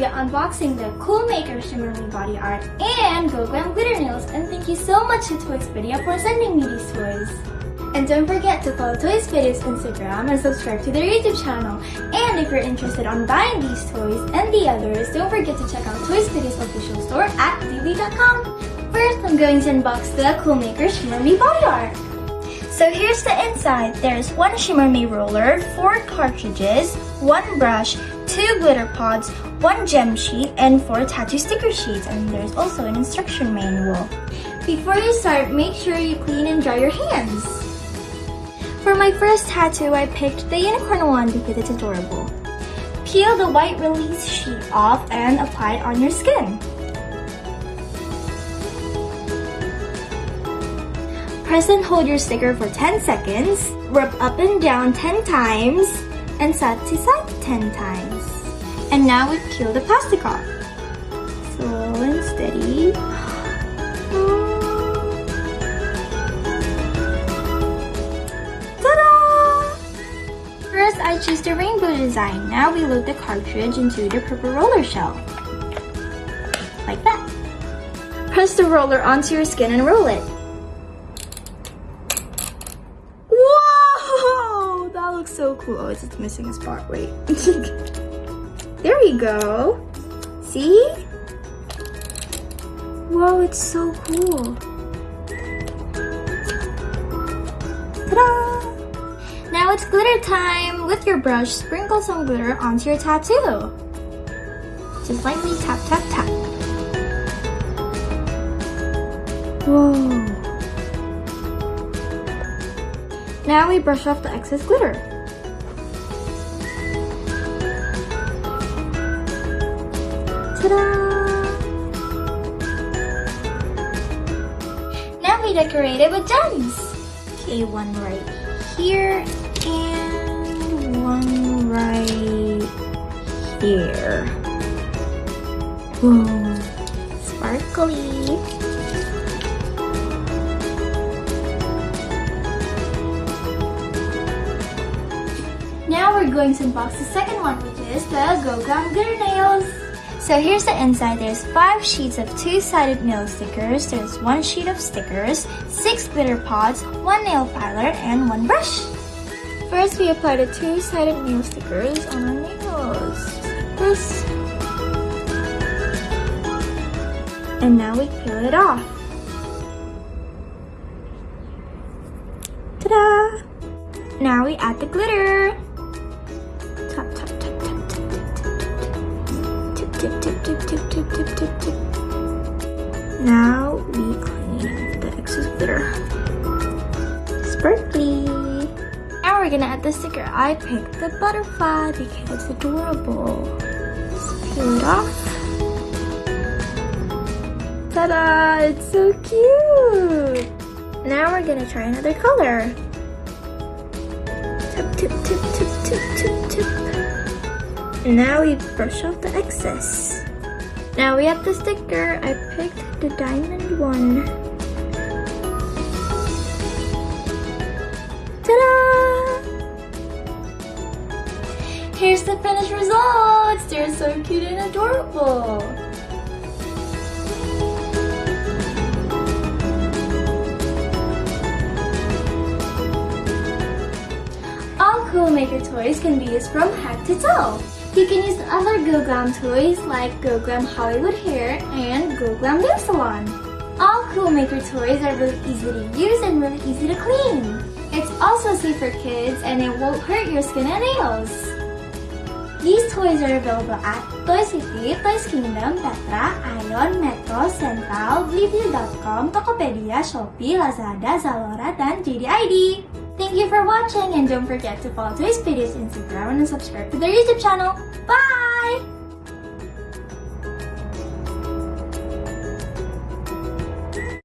be unboxing the Cool Maker Shimmer Me Body Art and Go Glam Glitter Nails, and thank you so much to Toyspedia for sending me these toys. And don't forget to follow Toyspedia's Instagram and subscribe to their YouTube channel. And if you're interested on buying these toys and the others, don't forget to check out Toyspedia's official store at beli.com. First, I'm going to unbox the Cool Maker Shimmer Me Body Art. So here's the inside. There's one Shimmer Me roller, 4 cartridges, 1 brush, 2 glitter pods, 1 gem sheet, and 4 tattoo sticker sheets. And there's also an instruction manual. Before you start, make sure you clean and dry your hands. For my first tattoo, I picked the unicorn one because it's adorable. Peel the white release sheet off and apply it on your skin. Press and hold your sticker for 10 seconds, rub up and down 10 times, and side to side 10 times. And now we peel the plastic off. Slow and steady. Ta-da! First, I choose the rainbow design. Now we load the cartridge into the purple roller shell. Like that. Press the roller onto your skin and roll it. So cool. Oh, it's missing a spot. Wait. There you go. See? Whoa, it's so cool. Ta-da! Now it's glitter time. With your brush, sprinkle some glitter onto your tattoo. Just lightly tap, tap, tap. Whoa. Now we brush off the excess glitter. Ta-da! Now we decorate it with gems. Okay, one right here and one right here. Boom. Sparkly. Now we're going to unbox the second one, which is the Go Glam Glitter Nails. So here's the inside. There's 5 sheets of 2-sided nail stickers. There's 1 sheet of stickers, 6 glitter pods, 1 nail filer, and 1 brush. First, we apply the 2-sided nail stickers on our nails, like this. And now we peel it off. Ta-da! Now we add the glitter. Tap, tap, tap, tap, tap, tap, tip, tip, tip, tip, tip, tip, tip, tip, tip. Now we clean the excess glitter. Sparkly. Now we're gonna add the sticker. I picked the butterfly because it's adorable. Just peel it off. Ta-da! It's so cute! Now we're gonna try another color. Tip, tip, tip, tip, tip, tip, tip. Now we brush off the excess. Now we have the sticker. I picked the diamond one. Ta-da! Here's the finished results. They're so cute and adorable. Cool Maker toys can be used from head to toe. You can use other Go Glam toys like Go Glam Hollywood Hair and Go Glam Nail Salon. All Cool Maker toys are really easy to use and really easy to clean. It's also safe for kids and it won't hurt your skin and nails. These toys are available at Toyspedia, Toys Kingdom, Petra, AEON, Metro, Central, beli.com, Tokopedia, Shopee, Lazada, Zalora, dan JDID. Thank you for watching and don't forget to follow Toyspedia's Instagram and subscribe to their YouTube channel. Bye!